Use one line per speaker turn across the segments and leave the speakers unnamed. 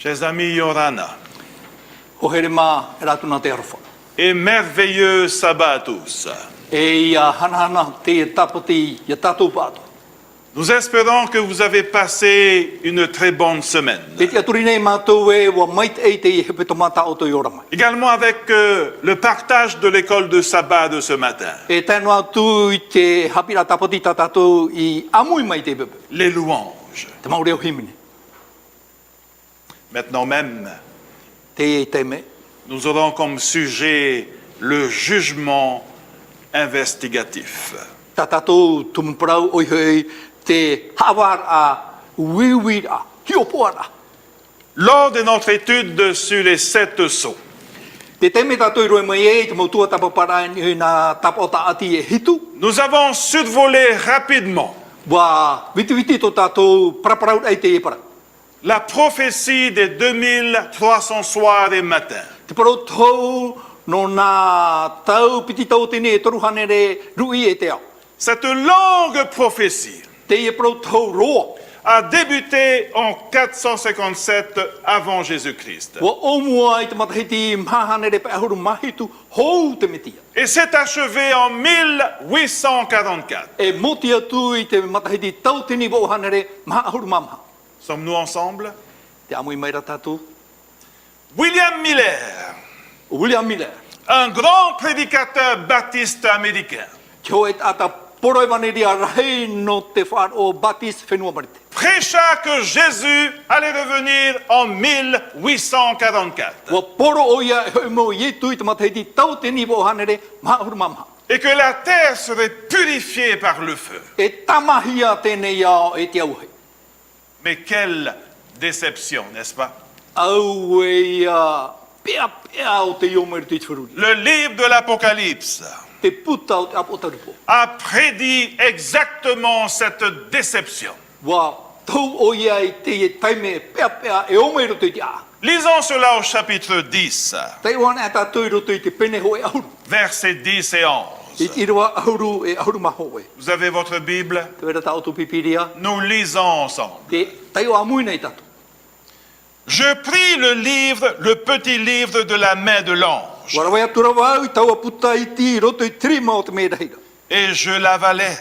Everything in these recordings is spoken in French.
Chers amis Yorana,
Ho here mā e rātu nā te arofa.
et merveilleux sabbat à tous.
E ia hanahana te tapati ia tātou pātua.
Nous espérons que vous avez passé une très bonne semaine.
E te aturi nei mātou e wa mait e te i hepe tomata o to i ora mai.
Également avec le partage de l'école de sabbat de ce matin.
E tēnu atu i te hapira tapati tā tātou i amui mai te pepe.
Les louanges.
Te maureo himine.
Maintenant même,
Te e te me.
nous aurons comme sujet le jugement investigatif.
Tā tātou tumuparau oi hei te hawar a wiwira hiopoara.
Lors de notre étude sur les 7 sceaux,
Te te me tātou i roe mai e te mautua tapapara i nā tapota ati e hitu.
nous avons survolé rapidement
Wa viti tō tātou paraparau ai te e para.
la prophétie des 2300 soirs et matins.
Te parau tau no nā tau piti tau tene e toruhane re rui e te au.
Cette longue prophétie
Te e parau tau roa.
a débuté en 457 avant Jésus-Christ
Wa omua i te matahiti mahane re pēhuru mahitu hou te metia.
et s'est achevée en 1844.
E moti atu i te matahiti tau tene wohane re mahahuru mamaha.
Sommes-nous ensemble?
Te amui mai ra tātou.
William Miller,
William Miller.
un grand prédicateur baptiste américain,
Kio e tata poroi maneria rahei no te whaar o Baptiste whenua marite.
prêcha que Jésus allait revenir en 1844
Wa poro o ia e hoi mo i etu i te matahiti tau tene wohane re mahahuru mamaha.
et que la terre serait purifiée par le feu.
E tamahia tēnei iao e te auhei.
Mais quelle déception, n'est-ce pas?
Au e pea o te iomere te itwharuri.
Le livre de l'Apocalypse
Te puta o te apotaripo.
a prédit exactement cette déception.
Wa tau o ia i te e taime pea e omere te te a.
Lisons cela au chapitre 10,
Te wana e tātou i roto i te pene ho e ahuru.
versets 10 et 11.
I te iroa ahuru e ahuru maho e.
Vous avez votre Bible?
Te wera ta auto pipiria.
Nous lisons ensemble.
Te tai o amui nei tātou.
Je pris le livre, le petit livre de la main de l'ange,
Warawai atura wau i tau a puta i ti roto i trima o te mea reira.
et je l'avalai.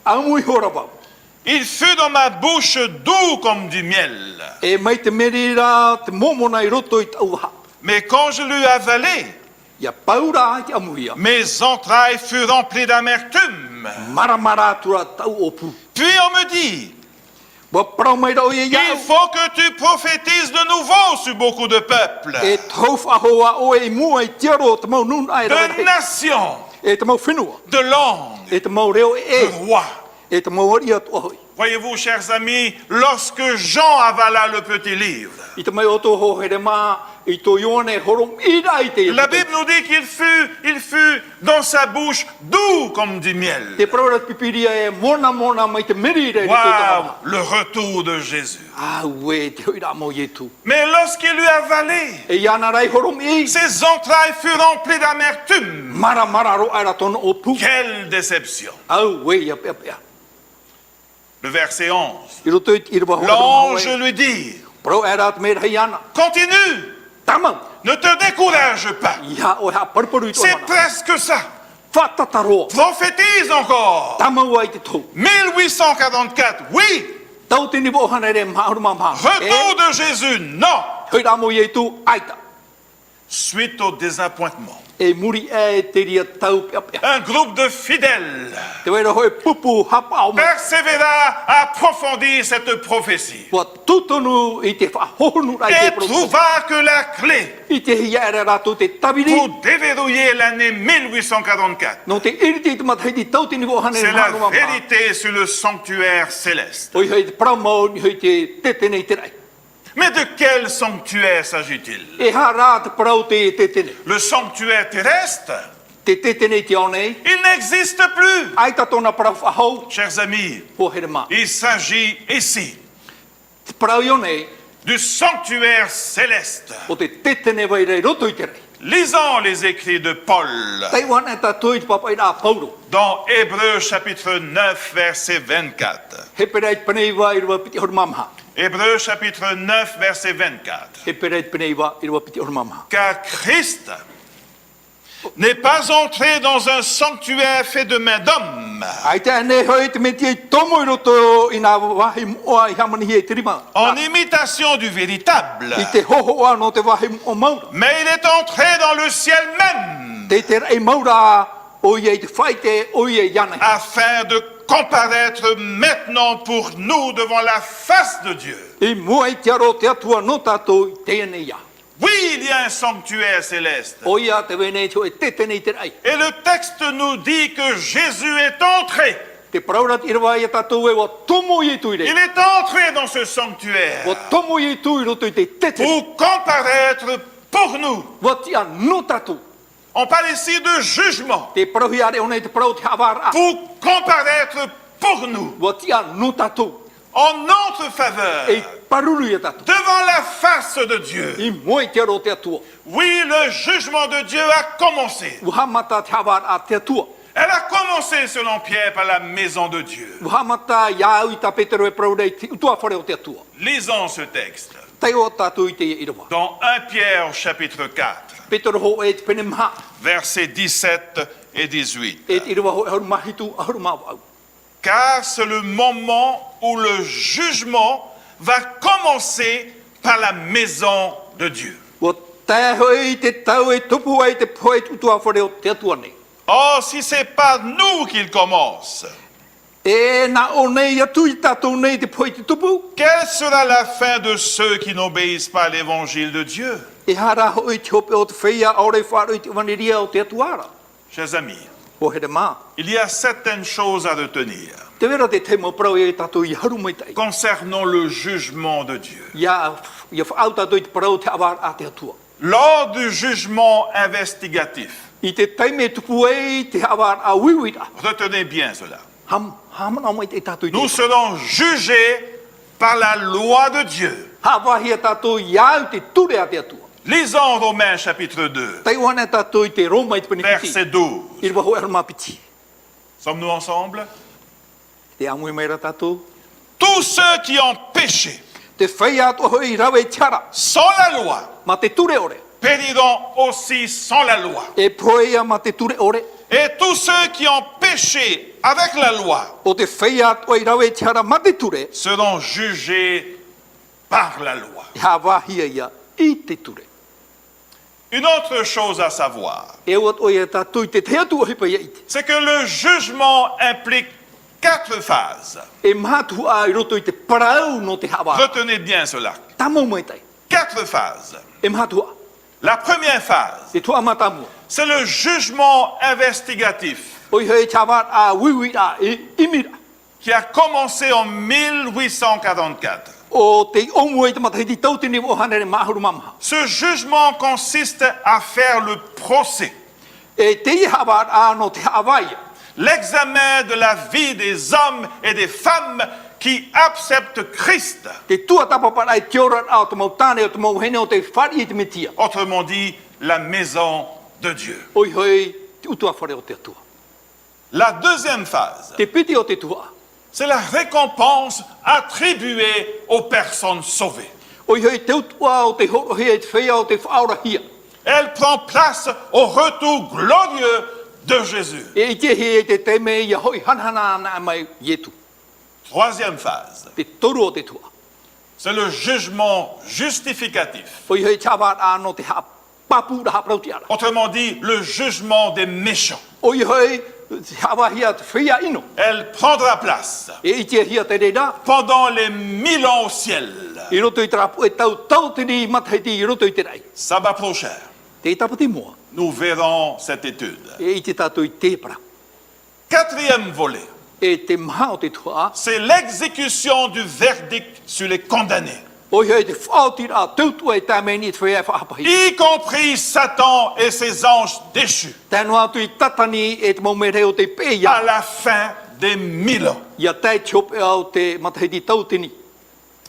Amui hora wau.
Il fut dans ma bouche doux comme du miel.
E mai te merira te momona i roto i tau ha.
Mais quand je l'eus avalé,
Ia paura ki amuia.
mes entrailles furent remplies d'amertume.
Maramara atura tau o pu.
Puis on me dit,
Wa parau mai rau e
il
iau.
faut que tu prophétises de nouveau sur beaucoup de peuples,
E tau whahoa o e mua i tiaro te mau nun ai
de
rau.
nations,
E te mau whenua.
de langues,
E te mau reo
de
e.
rois.
E te mau aria tu ahoi.
Voyez-vous, chers amis, lorsque Jean avala le petit livre,
I te mai oto ho here mā, i to ione horom ira i te.
la Bible nous dit qu'il fut dans sa bouche doux comme du miel.
Te praura pipiria e mona mai te merire i te
Waouh,
tama.
le retour de Jésus.
Ah, ue, te hoira mo yetu.
Mais lorsqu'il lui avalé,
E iana rai horom i.
ses entrailles furent remplies d'amertume.
Mara ro aira tono o pu.
Quelle déception.
Au, ue, ia pea.
Le verset 11.
I roto i irwa horom
L'ange
hawe.
lui dit,
Pro era te mera iana.
continue,
Tama.
ne te décourage pas.
Ia o ha parparu i to
C'est
mana.
presque ça.
Whatataro.
Prophétise encore.
Tama ua i te tau.
1844, oui.
Tau tini wo hana re maharu mamaha.
Retour de Jésus, non.
Hoira mo yetu aita.
Suite au désappointement,
E muri e te ria tau pea.
un groupe de fidèles
Te wera hoi pupu hapa o mai.
persévéra à approfondir cette prophétie
Wa tutonu i te whahohonu rai te
et
pro.
trouva que la clé
I te hia era rato te tabiri.
pour déverrouiller l'année 1844,
No te iriti i te matai di tau tini wo hana
c'est
re
la
maharu mamaha.
vérité sur le sanctuaire céleste.
Oi hei te pramau ni hei te tetene i te rai.
Mais de quel sanctuaire s'agit-il?
E ha rā te parau te tetene.
Le sanctuaire terrestre,
Te tetene i te aonei.
il n'existe plus.
Aita tona parau whahau.
Chers amis,
Ho here mā.
il s'agit ici
Te parau i aonei.
du sanctuaire céleste,
O te tetene vai rei roto i te rai.
Lisons les écrits de Paul
Tai wan e tātou i te papai rā Paulo.
dans Hébreux chapitre 9, verset 24.
He pera i te panei wā i rua piti hor mamaha.
Hébreux chapitre 9, verset 24.
He pera i te panei wā i rua piti hor mamaha.
Car Christ n'est pas entré dans un sanctuaire fait de main d'homme,
Ai te ane hoi te meti i tomo i roto i nā wahi moa i hamani hi e te rima.
en imitation du véritable,
I te hoho no te wahi o maura.
mais il est entré dans le ciel même,
Te te rei maura o i e te whai te o i e yana.
afin de comparaître maintenant pour nous devant la face de Dieu.
I mua i te aro te atua no tātou i te ane ia.
Oui, il y a un sanctuaire céleste.
O ia te wene te o e te tene i te rai.
Et le texte nous dit que Jésus est entré.
Te paraurat i rawa i a tātou e wa tomo i tu i
Il
re.
est entré dans ce sanctuaire
Wa tomo i tu i roto i te te tene.
pour comparaître pour nous.
Wa tia no tātou.
On parle ici de jugement.
Te parauhi are ona i te parau te hawara.
Pour comparaître pour nous
Wa tia no tātou.
en notre faveur
E paruru i a tātou.
devant la face de Dieu.
I mua i te aro te atua.
Oui, le jugement de Dieu a commencé.
Uhamata te hawara a te atua.
Elle a commencé, selon Pierre, par la maison de Dieu.
Uhamata iau i ta Petero e paraurei te utua whare o te atua.
Lisons ce texte
Tai o tātou i te i rawa.
dans 1 Pierre chapitre 4,
Petero ho e te pene maha.
versets 17 et 18.
E te i rawa ho e haru mahitu a haru mawa au.
Car c'est le moment où le jugement va commencer par la maison de Dieu.
Wa tae hoi te tau e tupu ai te poe utua whare o te atua nei.
Oh, si c'est pas nous qu'il commence,
E na o nei atu i tātou nei te poe te tupu.
quelle sera la fin de ceux qui n'obéissent pas à l'évangile de Dieu?
E hara hoi te hope o te whaia aore wharo i te waniria o te atuara.
Chers amis,
O here mā.
il y a certaines choses à retenir
Te vera te te mo prau e tātou i haru mai tai.
concernant le jugement de Dieu.
Ia whaau tātou i te parau te awara a te atua.
Lors du jugement investigatif,
I te taime tupu e te awara a wiwira.
retenez bien cela,
Hamana mai te tātou i te.
nous serons jugés par la loi de Dieu.
Hawahia tātou iau te ture a te atua.
Lisons Romains chapitre 2,
Tai wana tātou i te Roma i te panipiti.
verset 12.
I rwa ho e haru mapiti.
Sommes-nous ensemble?
Te amui mai ra tātou.
Tous ceux qui ont péché
Te whaia atua hoi rawe tiara.
sans la loi
Ma te ture ore.
périront aussi sans la loi.
E poea ma te ture ore.
Et tous ceux qui ont péché avec la loi
O te whaia atua i rawe tiara ma te ture.
seront jugés par la loi.
E hawahia ia i te ture.
Une autre chose à savoir,
E wat o ia tātou i te te atu o hipa ia ite.
c'est que le jugement implique 4 phases.
E mahatu a i roto i te parau no te hawa.
Retenez bien cela.
Tamo mai tai.
4 phases.
E mahatu a.
La première phase,
E tua matamu.
c'est le jugement investigatif
O i hei tawa a wiwira e imira.
qui a commencé en 1844.
O te omu e te matahiti tautini o hanere mahuru mamaha.
Ce jugement consiste à faire le procès,
E te i hawa a no te hawaia.
l'examen de la vie des hommes et des femmes qui acceptent Christ.
Te tua tapapara e te ora a o te mautane o te mauhene o te whari e te metia.
Autrement dit, la maison de Dieu.
O i hei te utua whare o te atua.
La deuxième phase,
Te piti o te tua.
c'est la récompense attribuée aux personnes sauvées.
O i hei te utua o te horohia e te whea o te whaorahia.
Elle prend place au retour glorieux de Jésus.
E i te he e te teme ia hoi hanhana ana mai ietu.
Troisième phase,
Te toru o te tua.
c'est le jugement justificatif.
O i hei tawa a no te ha papu ra haprauti ara.
Autrement dit, le jugement des méchants.
O i hei te hawa hia te whea ino.
Elle prendra place
E i te hia te reira.
pendant les 1000 ans au ciel.
I roto i trapu e tau te ni matahiti i roto i te rai.
Sabbat prochain,
Te tapati mua.
nous verrons cette étude.
E i te tātou i te para.
Quatrième volet,
E te maha o te tua.
c'est l'exécution du verdict sur les condamnés,
O i hei te whaoti ra tautua e tāmeni te whea whaapahi.
y compris Satan et ses anges déchus,
Tēnu atu i tatani e te maumere o te
à
pēia.
la fin des 1000 ans.
Ia tai chope au te matahiti tautini.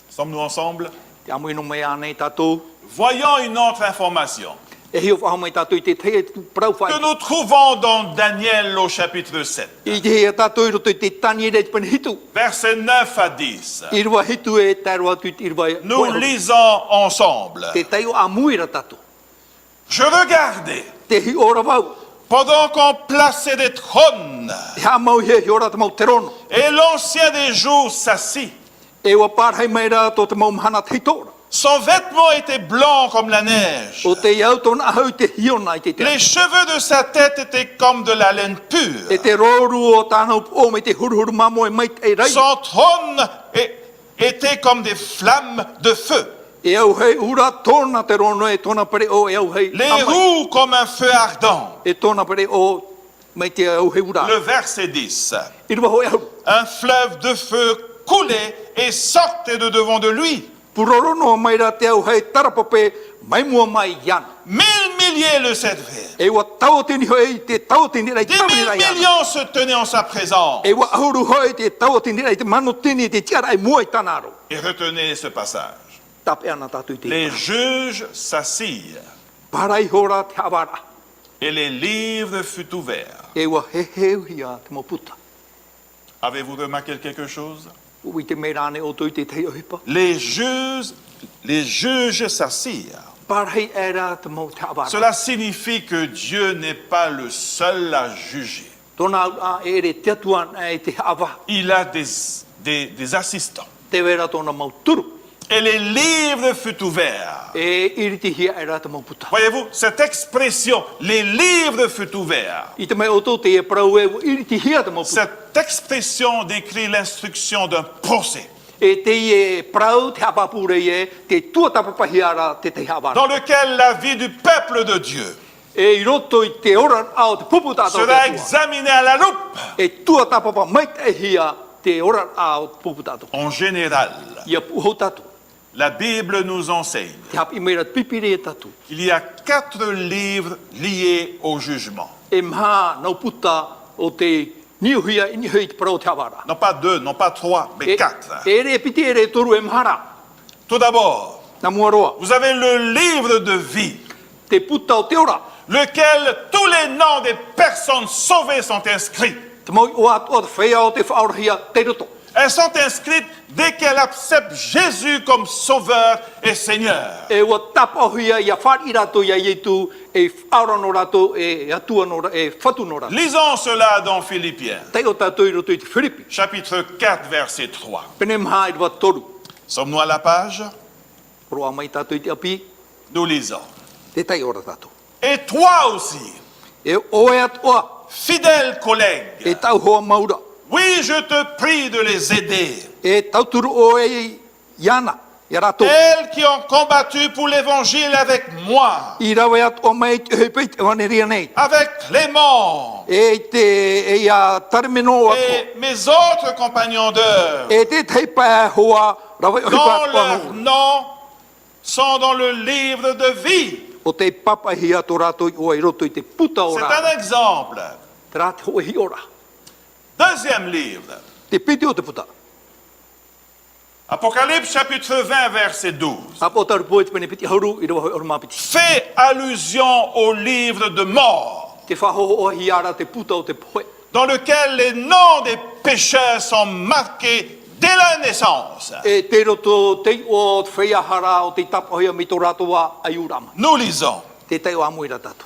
Sommes-nous ensemble?
Te amu ino mea nei tātou.
Voyons une autre information.
E hio whaha mai tātou I te te parau whai.
que nous trouvons dans Daniel au chapitre 7,
I te hea tātou I roto I te tani rei pani hitu.
versets 9 à 10.
I rua hitu e tāru atu I te irua e.
Nous lisons ensemble.
Te taiu a muira tātou.
Je regardais,
Te hi ora wau.
pendant qu'on plaçait des trônes,
Te ha mau he ora te mau te rono.
et l'ancien des jours s'assit.
E wa pārhei mai rā tō te mau mahana te tora.
Son vêtement était blanc comme la neige.
O te iau tōna ahau te hiona I te te.
Les cheveux de sa tête étaient comme de la laine
E
pure.
te roru o tānau o me te huruhuru mamo e mai e rai.
Son trône était comme des flammes de feu.
E au hei ura tōna te rono e tōna pare o e au hei.
Les
amai.
roues comme un feu ardent.
E tōna pare o mai te au hei ura.
Le verset 10.
I rua hoi ahuru.
Un fleuve de feu coulait et sortait de devant de lui.
Purorono mai rā te au hei tarapape mai mua mai iana.
1000 milliers le servaient.
E wa tau tini hoi te tau tini rei
Des
tamini
1000
rai ana.
millions se tenaient en sa présence.
E wa ahuru hoi te tau tini rei te mano tini te tiara ai mua I tanaro.
Et retenez ce passage.
Tape ana tātou I te.
Les juges s'assirent
Parai hora te awara.
et les livres furent ouverts.
E wa he hea te mo puta.
Avez-vous remarqué quelque chose?
Ui te meirane o tui te te ohipa.
Les juges s'assirent.
Parai era te mo te awara.
Cela signifie que Dieu n'est pas le seul à juger.
Tōna a ere te atuan e te awa.
Il a des assistants.
Te wera tōna mau turu.
Et les livres furent ouverts.
E iri te hia era te mau puta.
Voyez-vous, cette expression, les livres furent ouverts,
I te mai o tō te e parau e iri te hia te mau puta.
cette expression décrit l'instruction d'un procès
E te e parau te hapapure e te tuatapapahiara te te hawara.
dans lequel la vie du peuple de Dieu
E I roto I te ora au te puputa tō te
sera
tua.
examinée à la loupe.
E tuatapapa mai te hia te ora au te puputa tō.
En général,
Ia puho tatu.
la Bible nous enseigne
Te hapi meira pipiri e tatu.
qu'il y a 4 livres liés au jugement.
E maha nau puta o te niuhia I hui te parau te hawara.
Non pas 2, non pas 3, mais 4.
E re piti e re toru e mahara.
Tout d'abord,
Na mua roa.
vous avez le livre de vie,
Te puta o te ora.
lequel tous les noms des personnes sauvées sont inscrits.
Te mau o atu o te whea o te whaorahia te roto.
Elles sont inscrites dès qu'elles acceptent Jésus comme Sauveur et Seigneur.
E ua tapa huia ia whari rato ia ietu e whaora no rato e atua no rato e whatu no rato.
Lisons cela dans Philippiens,
Tei o tātou I roto I te Whiripi.
chapitre 4, verset 3.
Pene maha I rua toru.
Sommes-nous à la page?
Roa mai tātou I te api.
Nous lisons.
Te tei ora tātou.
Et toi aussi,
E oe atua.
fidèle collègue,
E tau hoa maura.
oui, je te prie de les aider.
E tau turu oe iana. Ia rato.
Elles qui ont combattu pour l'évangile avec moi,
I rawe atua mai te hepei te waneria nei.
avec Clément
E te e ia tarimeno atua.
et mes autres compagnons d'œuvre,
E te tei pae hoa rawe
dont
ohipa
leurs
atua.
noms sont dans le livre de vie.
O te papahia tō rato o I roto I te puta o
C'est
rā.
un exemple.
Te rā te hoa hi ora.
Deuxième livre,
Te piti o te puta.
Apocalypse chapitre 20, verset 12,
Apo taru poe te pene piti hauru I rawa hoi orma piti.
fait allusion au livre de mort,
Te whahoho o hi ara te puta o te poe.
dans lequel les noms des pécheurs sont marqués dès la naissance.
E te roto te o te whaiahara o te tapahoia mi tō rato wa aiurama.
Nous lisons.
Te tei o amuira tatu.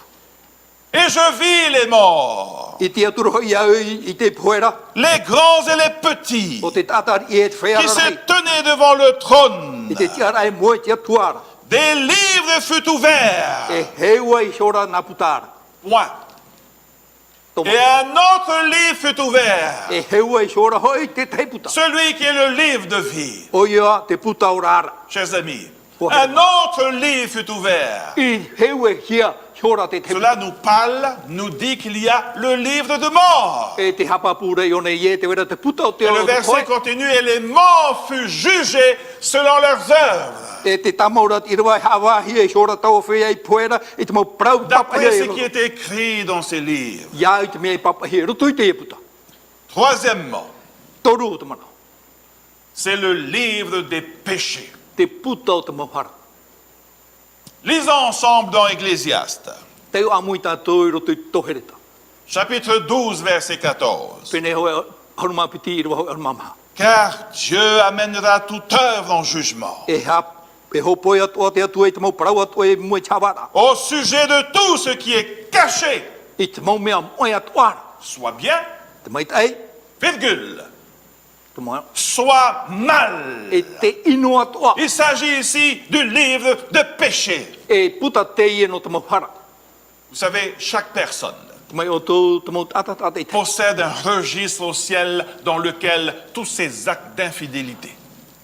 Et je vis les morts,
I te aturu hoi au I te poera.
les grands et les petits,
O te tatari I e te
qui
whaiahara
se
rei.
tenaient devant le trône.
I te tiara e moe te atuara.
Des livres furent ouverts.
E heua I hora nā putara.
Point.
Toma.
Et un autre livre fut ouvert.
E heua I hora hoi te te puta.
Celui qui est le livre de vie.
O ia te puta o rara.
Chers amis,
Ouais.
un autre livre fut ouvert.
I heue hia hora te te puta.
Cela nous parle, nous dit qu'il y a le livre de mort.
E te hapapure I one I e te wera te puta o te
Et le
o te
verset
poe.
continue, et les morts furent jugés selon leurs œuvres,
E te tamaura I rawa hawa hi e hora tau whea I poera I te mau prau papa
d'après ce
hi
qui est écrit dans ces livres.
Ia I te mea I papa hi roto I te e puta.
Troisièmement,
Toru o te mana.
c'est le livre des péchés.
Te puta o te mauhara.
Lisons ensemble dans Ecclésiaste,
Te o amui tātou i roto i tohereta.
chapitre 12, verset 14.
Pene hoa haruma piti i roa hoa mama.
Car Dieu amènera toute œuvre en jugement
E hopoi atua te atu e te mau parau atua e mue chawara.
au sujet de tout ce qui est caché,
I te mau mea moe atua.
soit bien,
Te mai tai,
virgule,
te mau
soit mal.
e te ino atua.
Il s'agit ici du livre de péché.
E puta te ie no te mau hara.
Vous savez, chaque personne
Te mai o tō te mau tata e te.
possède un registre au ciel dans lequel tous ces actes d'infidélité,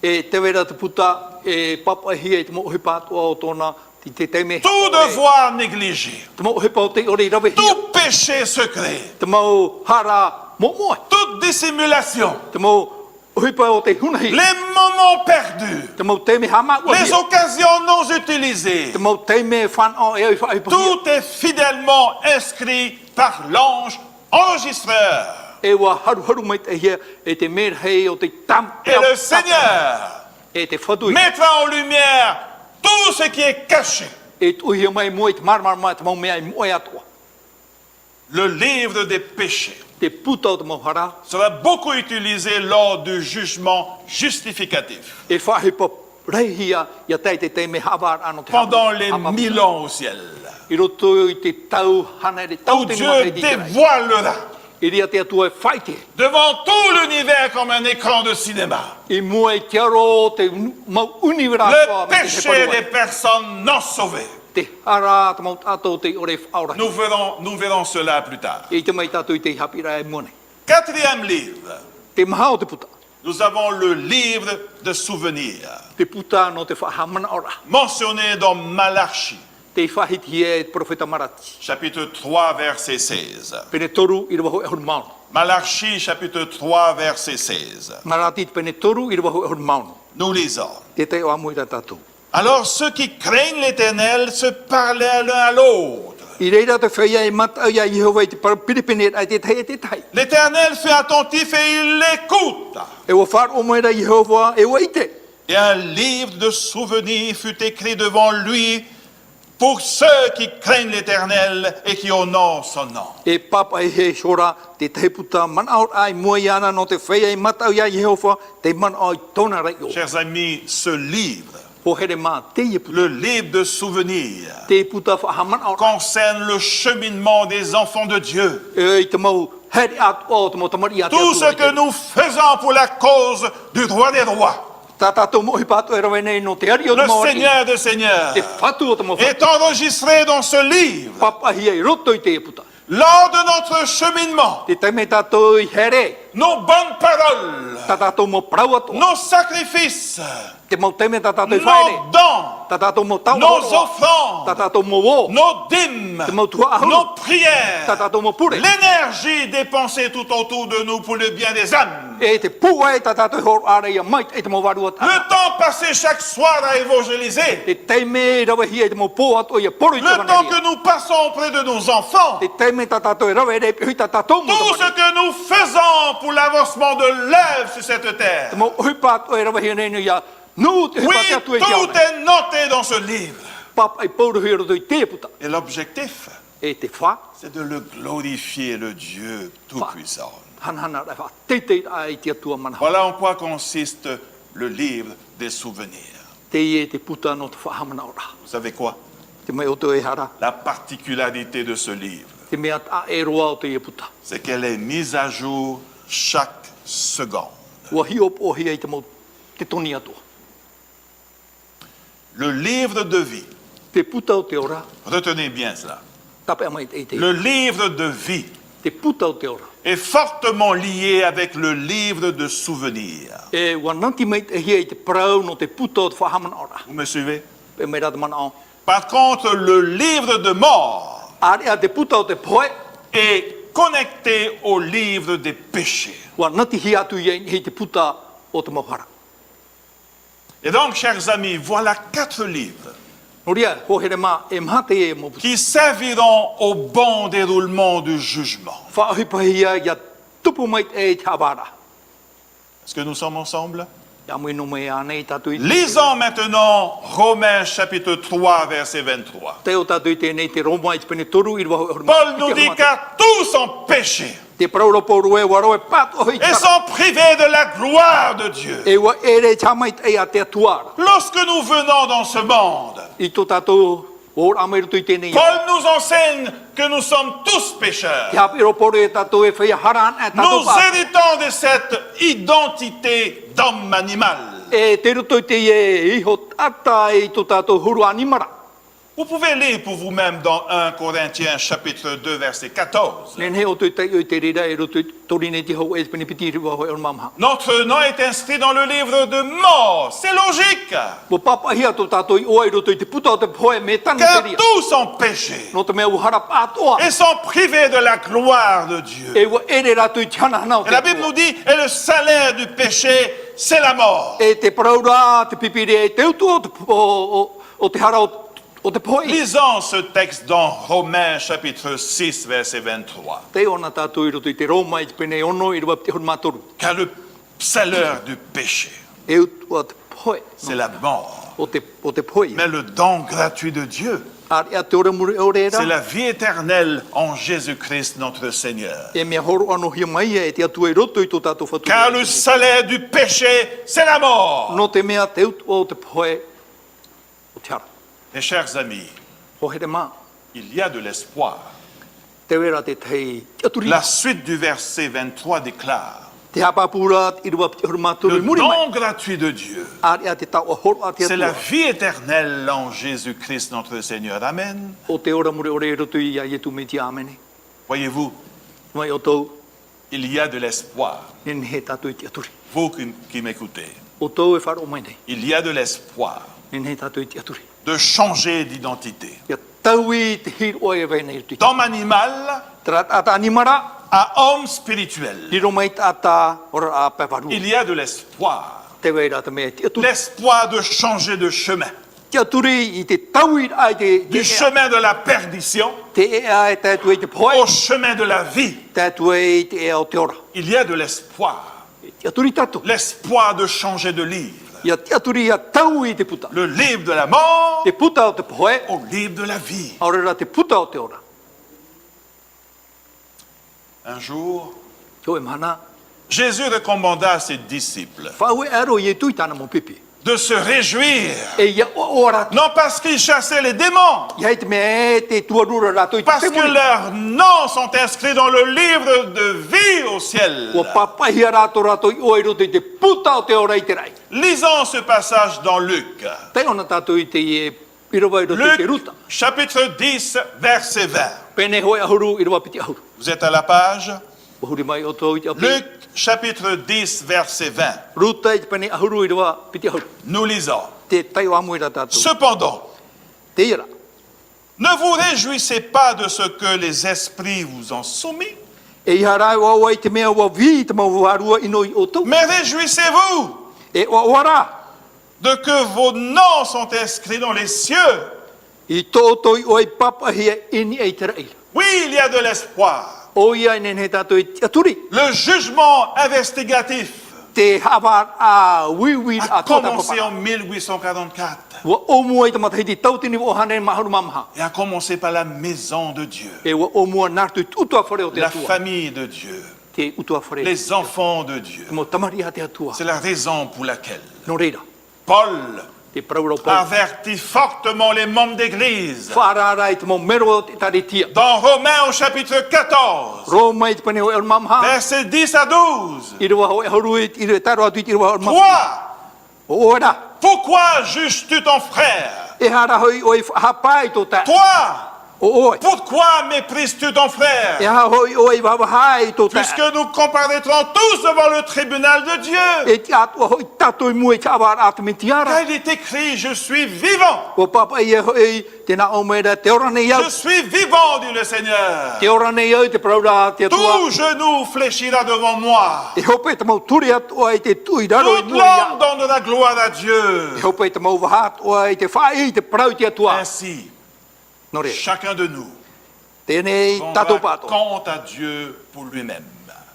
E te wera te puta e papa hia e te mau hipa atua o tōna te teime.
tout devoir négligé,
Te mau hipa o te ore rawe hia.
tout péché secret,
Te mau hara mo moe.
toute dissimulation,
Te mau hipa o te hunahi.
les moments perdus,
Te mau teime hama ua
les
hia.
occasions non utilisées,
Te mau teime whanau e oi whaipa hia.
tout est fidèlement inscrit par l'ange enregistreur.
E wa haru mai te hia e te mer hei o te tam.
Et le Seigneur
E te whatui.
mettra en lumière tout ce qui est caché.
E tuhia mai moe te marmar mai te mau mea i moe atua.
Le livre des péchés
Te puta o te mau hara.
sera beaucoup utilisé lors du jugement justificatif,
E whahipa reihia ia tei te teime hawar ano te
pendant les
hapa.
1000 ans au ciel,
I roto i te tau hana e te tau
où
te
Dieu
ngata e di terai.
dévoilera
I ria te atua e whaite.
devant tout l'univers comme un écran de cinéma
I mua e te aro te mau uniwera
le péché des personnes non sauvées.
Te hara te mau tātou te ore whaura.
Nous verrons cela plus tard.
I te mai tātou i te hapira e mone.
Quatrième livre,
Te maha o te puta.
nous avons le livre de souvenirs,
Te puta no te whahamana ora.
mentionné dans Malachie,
Te whahiti e te profeta Marati.
chapitre 3, verset 16.
Pene toru i rawaho e hon maunu.
Malachie, chapitre 3, verset 16.
Marati te pene toru i rawaho e hon maunu.
Nous lisons.
Te te o amu i ra tātou.
Alors ceux qui craignent l'Éternel se parlaient l'un à l'autre.
I reira te whaia e mata ia Jehova i te parapiripene ai te tai e te tai.
L'Éternel fait attentif et il l'écoute.
E wa whar o moera Jehova e wa ite.
Et un livre de souvenirs fut écrit devant lui pour ceux qui craignent l'Éternel et qui honorent son nom.
E papa e he shora te tai puta man aur ai mua iana no te whaia e mata ia Jehova te man ai tona rei o.
Chers amis, ce livre,
Ho here mā te ia puta.
le livre de souvenirs,
Te puta whahaman aur.
concerne le cheminement des enfants de Dieu.
E te mau here atu o te mau tamari atu.
Tout ce que nous faisons pour la cause du droit des droits.
Tā tātou mohi pātu e rawe nei no te ari o te
Le
mau ari.
Seigneur des Seigneurs
Te whatu o te mau whatu.
est enregistré dans ce livre.
Papa hia i roto i te ia puta.
Lors de notre cheminement,
Te taime tātou i here.
nos bonnes paroles,
Tā tātou mo prau atu.
nos sacrifices,
Te mau taime tā tātou i whaere.
nos dons,
Tā tātou mo tau
nos
horoa. Tā
offrandes,
tātou mo wo.
nos dîmes,
Te mau tua ahuru.
nos
Tā
prières,
tātou mo pure.
l'énergie dépensée tout autour de nous pour le bien des âmes.
E te pua e tā tātou i horo are ia mai e te mau waru atu.
Le temps passé chaque soir à évangéliser,
Te taime i rawe hia e te mau pō atu ia poru i te
le temps que
wanaria.
nous passons auprès de nos enfants,
Te taime tā tātou i rawe e hui tā tātou mo
tout
te
ce
wanaria.
que nous faisons pour l'avancement de l'œuvre sur cette terre.
Te mau hupa atu e rawe hia nei no ia. Nu te
Oui,
hupa te atu e te
tout
aone.
est noté dans ce livre.
Papa i poru hia roto i te puta.
Et l'objectif,
E te wha.
c'est de le glorifier, le Dieu Tout-Puissant.
Hanhana rai wha. Te te ai te atua mana.
Voilà en quoi consiste le livre des souvenirs.
Te e te puta no te whahamana ora.
Vous savez quoi?
Te mai oto e hara.
La particularité de ce livre,
Te mea ta e roa o te e puta.
c'est qu'elle est mise à jour chaque seconde.
Ua hiop o hia i te mau te toni atua.
Le livre de vie,
Te puta o te ora.
retenez bien cela,
Tape a mai te te.
le livre de vie
Te puta o te ora.
est fortement lié avec le livre de souvenirs.
E ua nanti mai te hia i te prau no te puta o te whahamana ora.
Vous me suivez?
Pe mai rata mana o.
Par contre, le livre de mort
Are a te puta o te poe.
est connecté au livre des péchés.
Ua nanti hia atu i hei te puta o te mohara.
Et donc, chers amis, voilà 4 livres
Noria, ho here mā e mhate e mo puta.
qui serviront au bon déroulement du jugement.
Whaahipahia ia tupu mai e te awara.
Est-ce que nous sommes ensemble?
Ya mui no me anei tatu i
Lisons maintenant Romains chapitre 3, verset 23.
te o tatu i tēnei te Roma i te pene toru i rwa hoi
Paul nous dit car tous ont péché
te prauro e waro e pato hoi
et sont privés de la gloire de Dieu.
e wa ere chamai e a te atuara
Lorsque nous venons dans ce monde,
i to tatu o amai rutu i tēnei
Paul nous enseigne que nous sommes tous pécheurs.
te hapiro poro e tatu e whai haran e tatu
Nous
pato
héritons de cette identité d'homme animal.
e te rutu i te e iho tata i to tatu huru animara
Vous pouvez lire pour vous-même dans 1 Corinthiens chapitre 2, verset 14.
nen he o te te o te rira e rutu torine te hou e te pene piti rwa hoi on mamha
Notre nom est inscrit dans le livre de mort. C'est logique.
mo papa hia to tatu i oai rutu i te puta o te poe me tanu te
Car
ria
tous ont péché
no te mea uhara patoa
et sont privés de la gloire de Dieu.
e wa ere ratu i tiana hana o
Et
te
la Bible nous dit, et le salaire du péché, c'est la mort.
e te praura te pipiri e te utu o te hara o te poi
Lisons ce texte dans Romains chapitre 6, verset 23.
te ona tatu i rutu i te Roma i te pene ono i rua te hon matoru
Car le salaire du péché,
e utu o te poi
c'est la mort.
o te poi
Mais le don gratuit de Dieu,
ari a te ora muri o
c'est
reira
la vie éternelle en Jésus-Christ notre Seigneur.
e mea horo ano hia mai e te atu e roto i to tatu fatu
Car le salaire du péché, c'est la mort.
no te mea te utu o te poi o te hara
Mes chers amis,
o here mā
il y a de l'espoir.
te wera te tei te aturi
La suite du verset 23 déclare
te hapapura i rua te horo matoru
le
i muri mai
don gratuit de Dieu.
ari a te tau a horo a te
C'est la
atua
vie éternelle en Jésus-Christ notre Seigneur. Amen.
o te ora muri o re roto i a ietu me te amene
Voyez-vous,
mai o tau
il y a de l'espoir.
nen he tatu i te aturi
Vous qui m'écoutez,
o tau e wharo mai nei
il y a de l'espoir
nen he tatu i te aturi
de changer d'identité.
ia tau i te hir oe vei nei tu
D'homme animal
ata animara
à homme spirituel.
i romai ata ora a pevaru
Il y a de l'espoir.
te weira te me te aturi
L'espoir de changer de chemin.
te aturi i te tau i ai
Du chemin de la perdition
te e a e te atu e te poe
au chemin de la vie.
te atu e te e o te ora
Il y a de l'espoir.
te aturi tatu
L'espoir de changer de livre.
ia te aturi ia tau i te puta
Le livre de la mort
te puta o te poe
au livre de la vie.
aurera te puta o te ora
Un jour,
ko e mana
Jésus recommanda à ses disciples
whau e aro i e tui tana mo pipi
de se réjouir,
e ia o ora
non parce qu'ils chassaient les démons,
ia te mea e te tuarura rato i te
parce que
pemuri
leurs noms sont inscrits dans le livre de vie au ciel.
o papahia rato rato i oi roto i te puta o te ora i te rai
Lisons ce passage dans Luc.
te ona tato i te e irowa i roto i te
Luc,
ruta
chapitre 10, verset 20.
pene hoi ahuru irowa piti ahuru
Vous êtes à la page?
Bahuri mai o tau i te api
Luc, chapitre 10, verset 20.
ruta i te pene ahuru irowa piti ahuru
Nous lisons.
te tai o amu i ra tato
Cependant,
te ira
ne vous réjouissez pas de ce que les esprits vous ont soumis,
e iha rai o awa i te mea wa vi te mau warua ino i o tau
mais réjouissez-vous
e o ora
de que vos noms sont inscrits dans les cieux.
i tō toi o i papahia ini e te rai
Oui, il y a de l'espoir.
o ia i nen he tato i te aturi
Le jugement investigatif
te hawa a wiwi
a
a tōta
commencé
papa
en 1844
wa omua i te matahiti tautini o hane maharu mamaha
et a commencé par la maison de Dieu,
e wa omua nartu i utua whare o te
la
atua
famille de Dieu,
te utua whare
les enfants de Dieu.
mo tamariha te atua
C'est la raison pour laquelle
no reira
Paul
te prauro pau
avertit fortement les membres d'Église.
whaarara i te mo mero te taritia
Dans Romains au chapitre 14,
Roma i te pane o el mamaha
versets 10 à 12.
i rewa ho e haru i re taro atu i te rewa o mamaha
Toi,
o ora
pourquoi juges-tu ton frère?
e hara hoi o i hapai tō ta
Toi,
o oi
pourquoi méprises-tu ton
e
frère?
ha hoi o i wawahai tō ta
Puisque nous comparaîtrons tous devant le tribunal de Dieu.
e te atua hoi tato i mua i te awar atu me tiara
Car il est écrit, je suis vivant.
o papa i e hoi te na o mera te ora nei au
Je suis vivant, dit le Seigneur.
te ora nei au te praura te atua
Tout genou fléchira devant moi.
e hope te mau turi atu ai te tui raro i
Toute
mua i
langue donnera gloire à Dieu.
e hope te mau wahat o ai te whai te prau te atua
Ainsi,
no re
chacun de nous
tēnei tato
rendra
pato
compte à Dieu pour lui-même.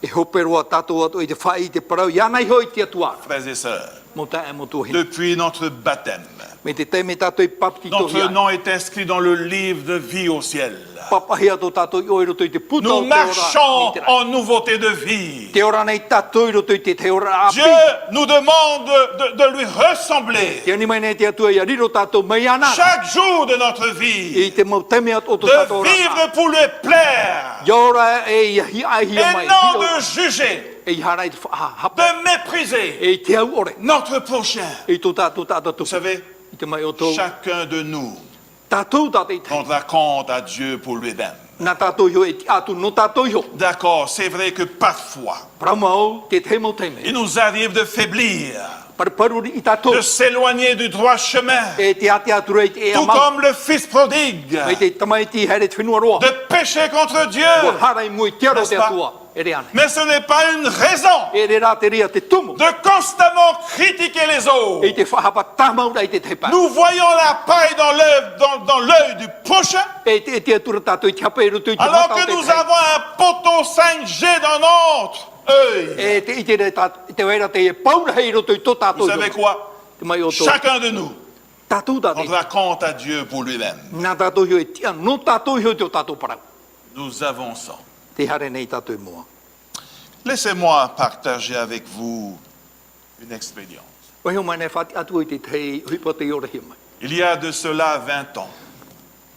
e hope roa tato atu i te whai te prau ia nei hoi te atua
Frères et sœurs,
mo ta e mo tu hin
depuis notre baptême.
me te te me tato I papti to
Notre
hi
nom est inscrit dans le livre de vie au ciel.
papa hia to tato I oiro to I te puta
Nous
o te ora
marchons en nouveauté de vie.
te ora nei tato iro to I te ora api
Dieu nous demande de lui ressembler
te ni mai nei te atua ia riro tato mai ana
chaque jour de notre vie,
I te mo te mea o to tato
de
ora
vivre pour lui plaire
Yora e hi ai hi mai
et non de juger,
e hara I te hapa
de mépriser
e te au ore
notre prochain.
e to tato tato
Vous savez,
I te mai o to
chacun de nous
tato tato I te
rendra compte à Dieu pour lui-même.
na tato yo e te atu no tato yo
D'accord, c'est vrai que parfois,
Pramau te te mo te me
il nous arrive de faiblir,
Parparu I tato
de s'éloigner du droit chemin,
e te ate atu rei te e
tout
amau
comme le Fils prodigue,
me te tamaiti here te whenua roa
de pécher contre
Ko
Dieu.
harai mui te aro te
N'est-ce pas?
atua e re ane
Mais ce n'est pas une raison
e re rā te ria te tumu
de constamment critiquer les autres.
e te whahapa tamau rei te te pa
Nous voyons la paille dans l'œil du prochain,
e te atura tato I te hapa e rutu I te
alors
matau
que
te
nous
te
avons un poteau 5G dans notre œil.
e te I te re te weira te e paura hei rutu I to tato
Vous savez quoi?
te mai o to
Chacun de nous
tato tate
rendra compte à Dieu pour lui-même.
nā tato yo e tia no tato yo te o tato parau
Nous avançons.
te hare nei tato e mua
Laissez-moi partager avec vous une expérience.
Wahi o mai nei whati atu I te tei huipa te ora hi mai
Il y a de cela 20 ans,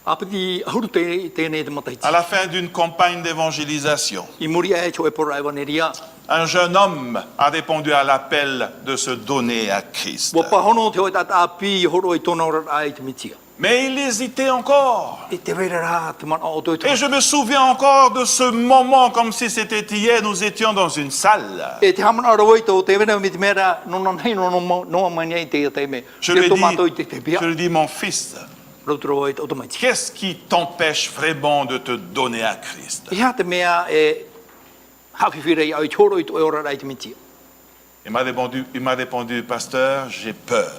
apiti ahuru tēnei te mataiti
à la fin d'une campagne d'évangélisation,
I muri e cho e pora e waneria
un jeune homme a répondu à l'appel de se donner à Christ.
Wa pahono te o tata api I horo I tona ora ai te mitia
Mais il hésitait encore.
I te wera rā te mana o toi
Et je me souviens encore de ce moment comme si c'était hier, nous étions dans une salle.
E te hamana ora wai tō te wera mi te mera nonon hei noa mai nei te te me
Je
te
lui
tomato I te te pia
dis, mon fils,
Rautoro wai tō tamaiti
qu'est-ce qui t'empêche vraiment de te donner à Christ?
I ha te mea e hawhiwhira I au I tōro I tō e ora rai te mitia
Il m'a répondu, pasteur, j'ai peur.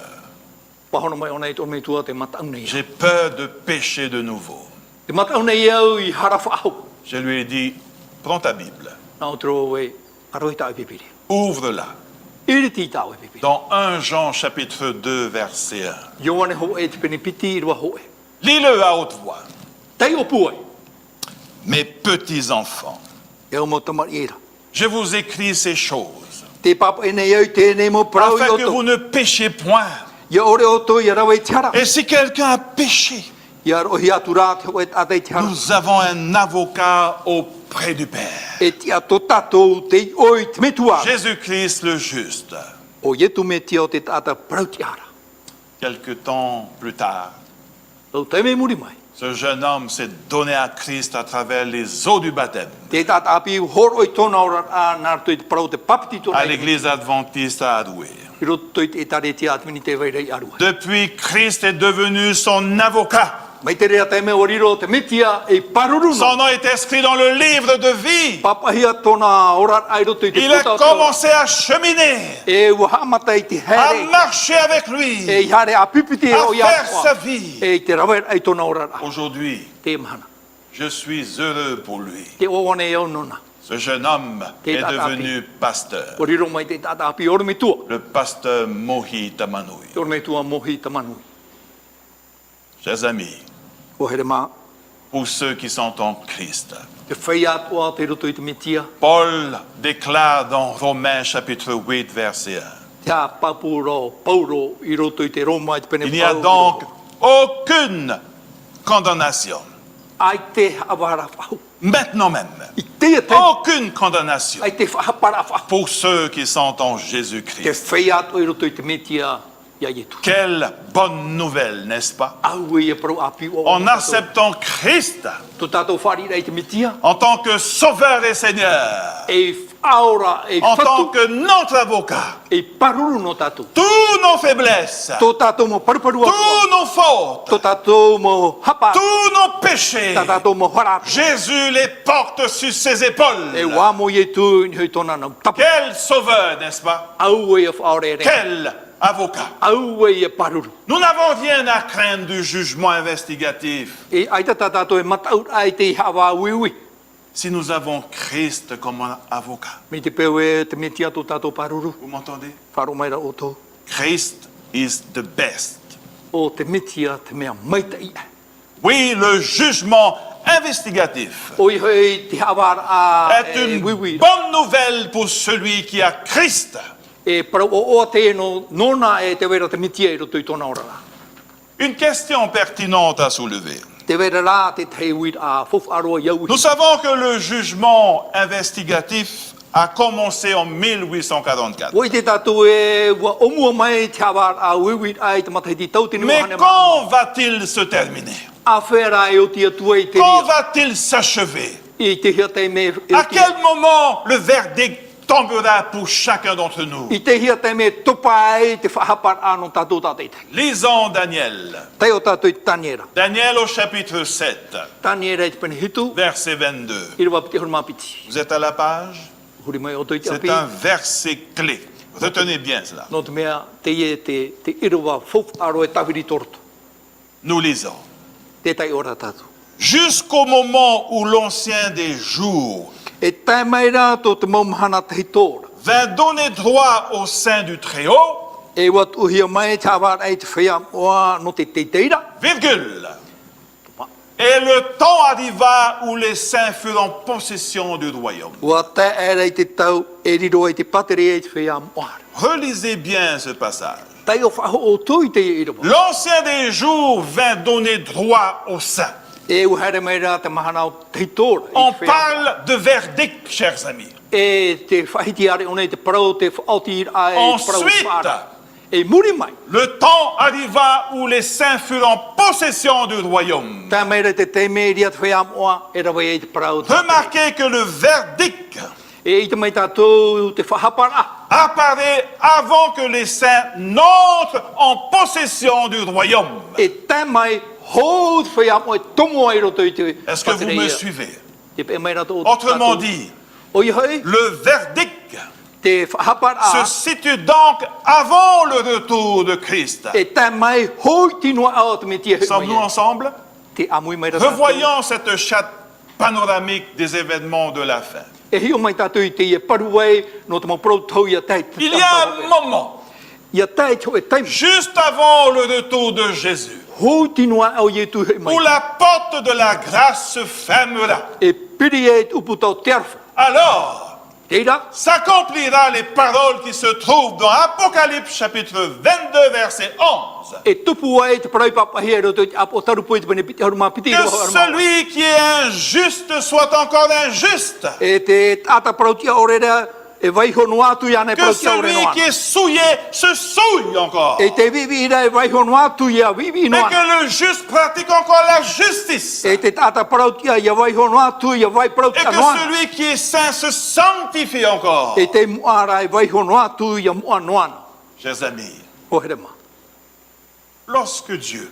Pahono mai ona I tō me tua te matau nei
J'ai peur de pécher de nouveau.
Te matau nei au I hara whaau
Je lui ai dit, prends ta Bible,
Nā o tōro wai aroi tā e pipiri
ouvre-la.
Iri tī tā e pipiri
Dans 1 Jean chapitre 2 verset 1.
Ioane ho e te pene piti I rua ho e
Lis-le à haute voix.
Tei o puai
Mes petits enfants,
E o mo tamari era
je vous écris ces choses
Te papa e nei au tēnei mo prau I
afin que
oto
vous ne péchiez point.
Ia ore o to ia rawa I te hara
Et si quelqu'un a péché,
Ia rohi atu rā te hoe ata I te hara
nous avons un avocat auprès du Père.
E tia to tatou te oi te metua
Jésus-Christ le juste.
O ietu me tia o te tata prau te hara
Quelque temps plus tard,
Tau te me muri mai
ce jeune homme s'est donné à Christ à travers les eaux du baptême
Te tata api horo I tōna ora a nār tui te prau te papiti tōna
à l'église adventiste à Adoué.
I roto I te tare tia atmini te veirei arua
Depuis, Christ est devenu son avocat.
Mai te rea te me o riro te metia e paruruno
Son nom est inscrit dans le livre de vie.
Papahia tōna ora ai roto I te
Il a
puta o tōra
commencé à cheminer,
E ua hamata I te
à
here
marcher avec lui,
E I hare a pipiti
à
o
faire sa
ia
vie.
E te rawa ai tōna ora
Aujourd'hui,
te mahana
je suis heureux pour lui.
Te owane e o nona
Ce jeune homme est devenu pasteur,
O riro mai te tata api ora me tua
le pasteur Mohi Tamanui.
Ora me tua mohi tamanui
Chers amis,
O here mā
pour ceux qui sont en Christ,
Te whai atua te roto I te metia
Paul déclare dans Romains chapitre 8 verset 1,
Te a papuro pauro I roto I te Roma I te pene
il n'y a donc aucune condamnation,
Ai te awara whau
maintenant même,
I te te
aucune condamnation
Ai te whahapara whau
pour ceux qui sont en
Te
Jésus-Christ.
whai atua I roto I te metia Ia ietu
Quelle bonne nouvelle, n'est-ce pas?
Au e prau api o
En acceptant Christ
To tatou whari rei te metia
en tant que Sauveur et Seigneur,
E aora e
en tant
whatu
que notre avocat,
E paruru no tatou
tous nos faiblesses,
To tatou mo paruparu
tous
atua
nos fautes,
To tatou mo hapa
tous nos péchés,
Ta tatou mo whara
Jésus les porte sur ses épaules.
E wā mo ietu Ni hui tōna na tapu
Quel Sauveur, n'est-ce pas?
Au e whaore re
Quel avocat?
Au e paruru
Nous n'avons rien à craindre du jugement investigatif
E ai ta tatou e mataut ai te hawa wiwi
si nous avons Christ comme avocat.
Me te peo e te metia to tatou paruru
Vous m'entendez?
Wharo mai ra o tō
Christ is the best.
O te mitia te mea maita ia.
Oui, le jugement investigatif
O i hei te hawara a
est une
wiwira.
bonne nouvelle pour celui qui a Christ.
E parau o te no nona e te wera te mitia i roto i tōna ora.
Une question pertinente à soulever.
Te wera rā te te wira a fof aroa iau.
Nous savons que le jugement investigatif a commencé en 1844.
O i te tatu e ua omua mai te hawara a wiwira ai te matai ti tau te
Mais quand va-t-il se terminer?
A whera e o tia tua i te
Quand
ria.
va-t-il s'achever?
I te hia te me...
À quel moment le verdict tombera pour chacun d'entre nous?
I te hia te me topa ai te whahapar anō tātou tātei.
Lisons Daniel.
Tei o tātou i Taniera.
Daniel au chapitre 7,
Taniera i te pene hitu.
verset 22.
I rewa piti hurma piti.
Vous êtes à la page?
Huri mai o toi te
C'est
api.
un verset clé. Retenez bien cela.
No te mea te ie te irawa fof aro e tawiri torto.
Nous lisons.
Te tai ora tātou.
Jusqu'au moment où l'ancien des jours
E tai mai rātou te maumahana te hitora.
vint donner droit au sein du Très-Haut,
E wat uhia mai te awar ai te whea oa no te teira.
virgule. Et le temps arriva où les saints furent en possession du royaume.
Ua te era i te tau e riro i te pateri e te whea moara.
Relisez bien ce passage.
Tai o whaho o toi te irawa.
L'ancien des jours vint donner droit aux saints.
E uhere mai rā te mahana o te hitora.
On parle de verdict, chers amis.
E te whahiti are one te parau te whaoti ai te parau
Ensuite,
whara. E muri mai.
le temps arriva où les saints furent en possession du royaume.
Tā meira te me ria te whea moa e rawa e te parau.
Remarquez que le verdict
E i te mai tātou te whahapara.
apparaît avant que les saints n'entrent en possession du royaume.
E tā mai hou te whea moa e tomo ai roto i te
Est-ce que vous
pateri
me
ia.
suivez?
Te pe mai rato o
Autrement
tātou.
dit,
O i hoi,
le verdict
te whahapara.
se situe donc avant le retour de Christ.
E tā mai hou tinoa au te me tia
Sommes-nous
mai.
ensemble?
Te amui mai rato.
Revoyons cette charte panoramique des événements de la fin.
E hio mai tātou i te ia paru ai no te mau parau tau ia tai.
Il y a un moment,
Ia tai tau e taimi.
juste avant le retour de Jésus,
Hou tinoa au ie tu hei mai.
où la porte de la grâce se fermera.
E piri e upu tau te arwha.
Alors,
Teira,
s'accomplira les paroles qui se trouvent dans Apocalypse chapitre 22 verset 11.
e tupu ai te parai papahi e roto i te apo tarupu i te pene piti haruma piti
Que celui qui est injuste soit encore injuste.
E te tata parautia orera e vaihono atu ia ne
Que
parautia
celui
orera
qui est souillé se souille encore.
E te vivi ira e vaihono atu ia vivi
Mais
noa.
que le juste pratique encore la justice.
E te tata parautia ia vaihono atu ia vai
Et
parautia
que
noa.
celui qui est saint se sanctifie encore.
E te muara e vaihono atu ia mua noana.
Chers amis,
O herema.
lorsque Dieu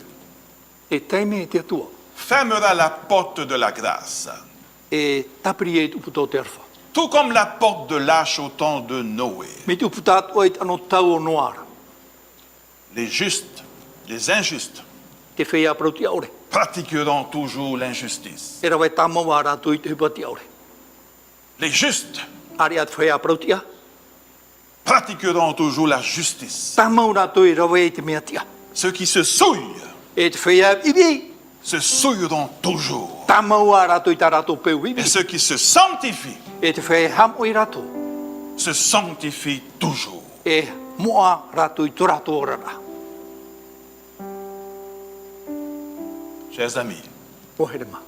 E teime e te atua.
fermera la porte de la grâce,
E tapiri e upu tau te arwha.
tout comme la porte de l'âche au temps de Noé,
Me te upu tātua i te ano tau o noara.
les justes, les injustes,
Te whea parautia ore.
pratiqueront toujours l'injustice.
E rawa e tāmawa rātou i te hupati ore.
Les justes
Ari at whea parautia.
pratiqueront toujours la justice.
Tāmau rātou i rawa e te mea tia.
Ceux qui se souillent
E te whea iwi.
se souilleront toujours.
Tāmau a rātou i tā rātou peu
Et
iwi.
ceux qui se sanctifient
E te whea hamo i rātou.
se sanctifient toujours.
E moa rātou i tō rātou orara.
Chers amis,
O herema.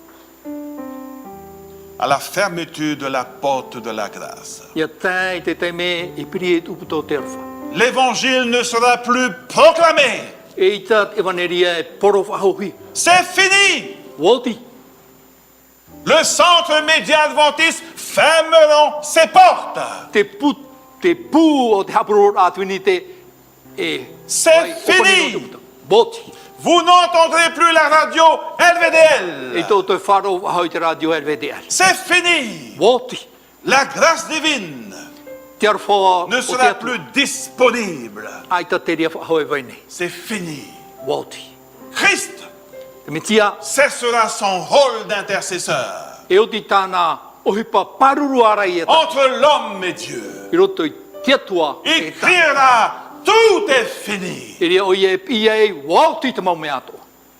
à la fermeture de la porte de la grâce,
Ia tai te teime i piri e upu tō te arwha.
l'évangile ne sera plus proclamé.
E i tā evaneria e poro whahohi.
C'est fini.
Walti.
Le centre média adventiste fermeront ses portes.
Te pū o te hapuro rātuini te e...
C'est
vai,
fini.
opani no te puta. Walti.
Vous n'entendrez plus la radio
E
LVDL.
tō te wharo wahau i te radio LVDR.
C'est fini.
Walti.
La grâce divine
Te arwha
ne
o te
sera
atu.
plus disponible.
Ai ta te ria whahau e waine.
C'est fini.
Walti.
Christ
Te mitia
cessera son rôle d'intercesseur
e oti tāna ohipa paruru ara i eta.
entre l'homme et Dieu.
I roto i te atua
Il
e tā.
criera tout est fini,
E rea o ia pia e wau ti te mau me ato.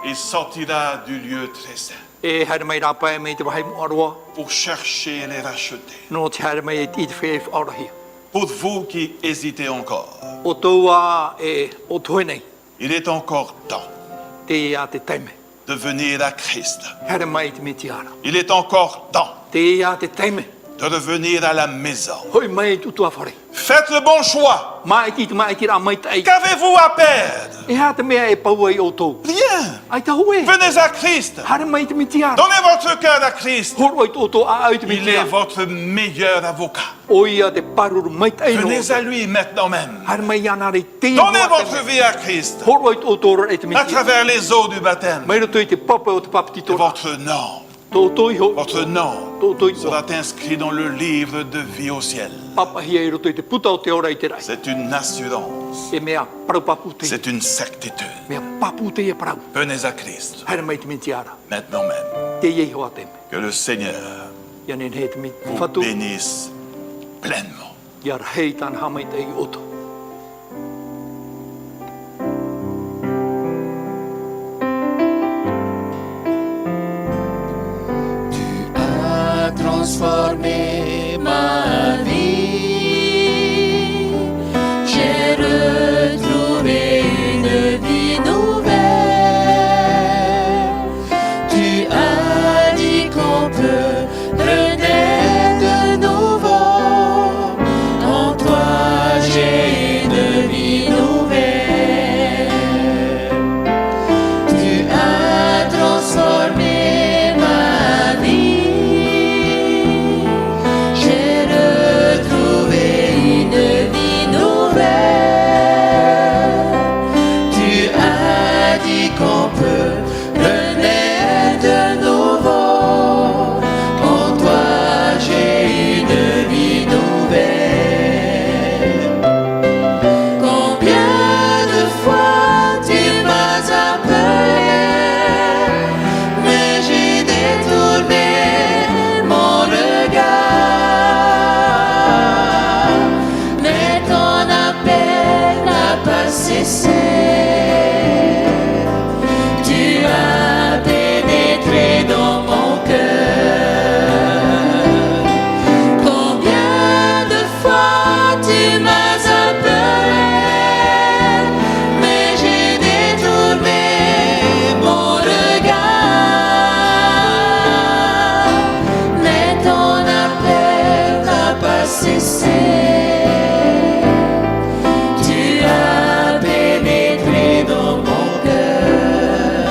il sortira du lieu très saint
E haere mai rapa e mei te wahai mo aroa.
pour chercher et les racheter.
No te haere mai e ti te whee aurahia.
Pour vous qui hésitez encore,
O toua e o toi nei.
il est encore temps
Te ia te teime.
de venir à Christ.
Haere mai te mitiara.
Il est encore temps
Te ia te teime.
de revenir à la maison.
Hoi mai tu tua whare.
Faites le bon choix.
Mai ki te mai ki ra mai te ei.
Qu'avez-vous à perdre?
E ha te mea e paua i o tō.
Rien.
Ai ta hoe.
Venez à Christ.
Haere mai te mitiara.
Donnez votre cœur à Christ.
Horo i tō a au te
Il est
mitiara.
votre meilleur avocat.
O ia te paruru mai te ei no.
Venez à lui maintenant même.
Haere mai ana rei te
Donnez
mua te
votre
mea.
vie à Christ
Horo i tō e te
à
mitiara.
travers les eaux du baptême.
Mai roto i te papa o te papiti
Et
tō.
votre nom,
Tō i ho.
votre nom
Tō i
sera inscrit dans le livre de vie au ciel.
Papa hia i roto i te puta o te ora i te rai.
C'est une assurance.
E mea parau papu te.
C'est une certitude.
Mea papu te e parau.
Venez à Christ
Haere mai te mitiara.
maintenant même.
Te iei hoa te me.
Que le Seigneur
Ia nen he te mi
vous
whatu.
bénisse pleinement.
Ia rei tan hamai te i oto.
A transformé ma vie. J'ai retrouvé une vie nouvelle. Tu as dit qu'on peut renaître de nouveau. En toi j'ai une vie nouvelle. Tu as transformé ma vie. J'ai retrouvé une vie nouvelle. Tu as dit qu'on peut renaître de nouveau. En toi j'ai une vie nouvelle. Combien de fois tu m'as appelé, mais j'ai détourné mon regard. Mais ton appel n'a pas cessé. Tu as pénétré dans mon cœur. Combien de fois tu m'as appelé, mais j'ai détourné mon regard. Mais ton appel n'a pas cessé. Tu as pénétré dans mon cœur.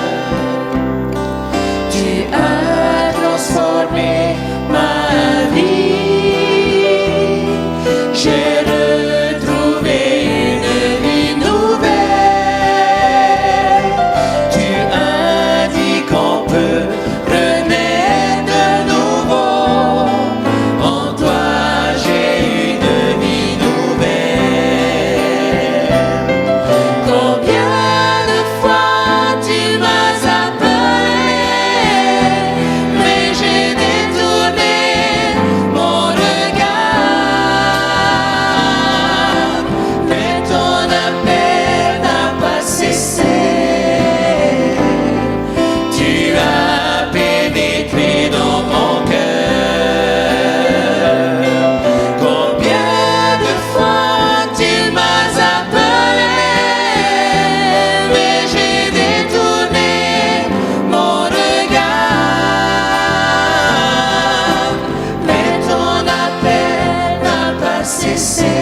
Tu as transformé ma vie. J'ai retrouvé une vie nouvelle. Tu as dit qu'on peut renaître de nouveau. En toi j'ai une vie nouvelle. Combien de fois tu m'as appelé, mais j'ai détourné mon regard. Mais ton appel n'a pas cessé. Tu as pénétré dans mon cœur. Combien de fois tu m'as appelé, mais j'ai détourné mon regard. Mais ton appel n'a pas cessé.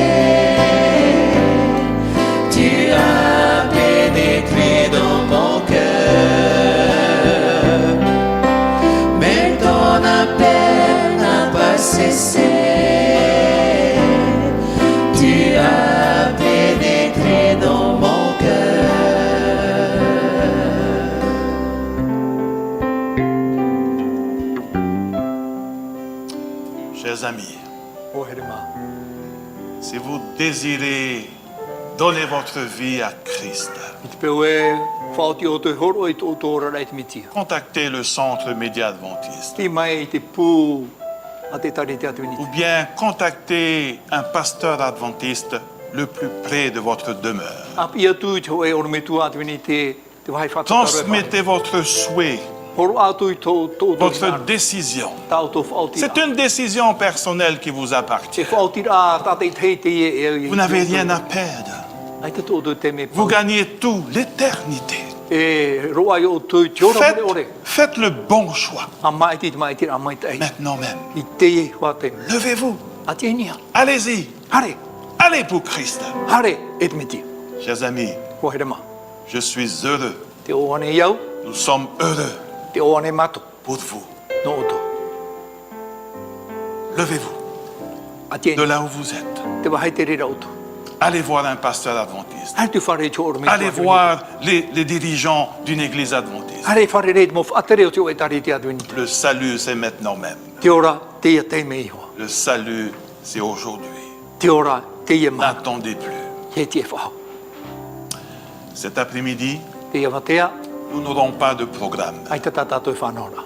Tu as pénétré dans mon cœur. Mais ton appel n'a pas cessé. Tu as pénétré dans mon cœur.
Chers amis,
O here mā.
si vous désirez donner votre vie à Christ,
I te peo e whaoti o te horo i tō tōra rei te mitia.
contactez le centre média adventiste
Ki mai i te pū a te tari te atu
ou
initi.
bien contactez un pasteur adventiste le plus près de votre demeure.
A pia tu te e or me tu atwini te vai fa ta.
Transmettez votre souhait,
Horo atu i to
votre décision.
tau to fauti.
C'est une décision personnelle qui vous
Te
appartient.
fauti a ta te te e.
Vous n'avez rien à perdre.
Ai te to te me.
Vous gagnez tout, l'éternité.
E roa yo tu te ora
Faites,
mo ore.
faites le bon choix,
A mai te a mai te.
maintenant même.
I te wa te.
Levez-vous,
A te nia.
allez-y,
Hare,
allez pour Christ.
hare et me ti.
Chers amis,
Ko here ma.
je suis heureux,
Te o ane iau,
nous sommes heureux
te o ane mato.
pour vous.
No to.
Levez-vous
A te
de là où vous êtes.
te wa hai te rira utu.
Allez voir un pasteur adventiste.
Hai tu whare te ora me.
Allez voir les dirigeants d'une église adventiste.
Hare whare reit mo whatere o te o e tari te adwini.
Le salut, c'est maintenant même.
Te ora te ia te me iho.
Le salut, c'est aujourd'hui.
Te ora te ia ma.
N'attendez plus.
He te e whao.
Cet après-midi,
Te ia watea,
nous n'aurons pas de programme.
ai te tatato e whanora.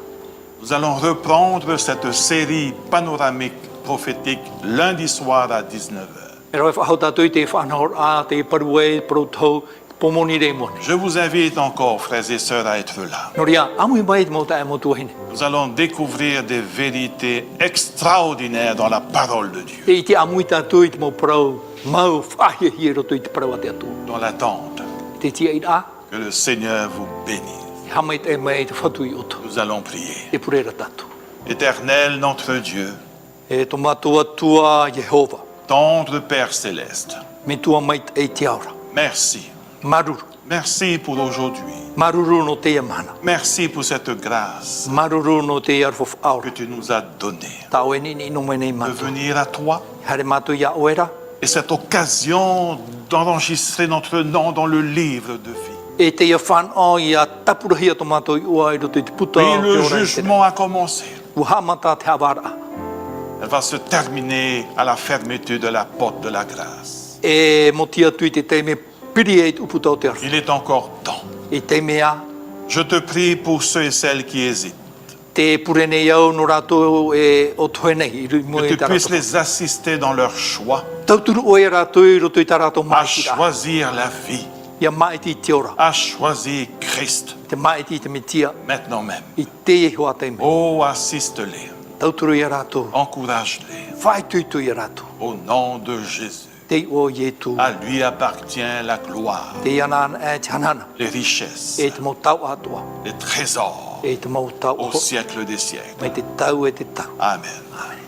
Nous allons reprendre cette série panoramique prophétique lundi soir à 19h.
E roi whao tato i te whanora a te paru e protau pomoni re mone.
Je vous invite encore, frères et sœurs, à être là.
Noria, amu i mai te mo ta e mo tuahine.
Nous allons découvrir des vérités extraordinaires dans la parole de Dieu,
Te i te amu i tato i te mo parau. Mau whahe hi roto i te parau a te atu.
dans l'attente.
Te tia i a,
Que le Seigneur vous bénisse.
i hama i te mei te whatu i oto.
Nous allons prier.
E purera tatu.
Éternel, notre Dieu,
E to matua tua Jehova.
tendre Père céleste,
Me tua mai te e te aura.
merci.
Maruru.
Merci pour aujourd'hui.
Maruru no te ia mana.
Merci pour cette grâce
Maruru no te ia rfof aura.
que tu nous as donnée
Tau e nini no mene
de
matu.
venir à toi
Hare matu ia oera.
et cette occasion d'enregistrer notre nom dans le livre de vie.
E te ia whan o ia tapurahia to mato i ua i roto i te puta.
Et le
te ora i te re.
jugement a commencé.
Uhamata te awara.
Elle va se terminer à la fermeture de la porte de la grâce.
E mo tia tui te te me piri e te uputa o te arfu.
Il est encore temps.
E te mea
Je te prie pour ceux et celles qui hésitent,
te purene iau no rato e o toenei. I rui mo
que
e
tu
ta
puisses
rato.
les assister dans leur choix
Tauturu o e rato i roto i ta rato
à
maitira.
choisir la vie,
Ia maiti te ora.
à choisir Christ,
Te maiti te me tia.
maintenant même.
I te e hoa te me.
Oh, assiste-les,
Tauturu i rato.
encourage-les,
Whai tui tui i rato.
au nom de Jésus.
Te o Ietu.
À lui appartient la gloire,
Te ianana e te hanana.
les richesses,
E te mo tau atua.
les trésors
E te mo tau
au
ho.
siècle des siècles.
Me te tau e te tau.
Amen.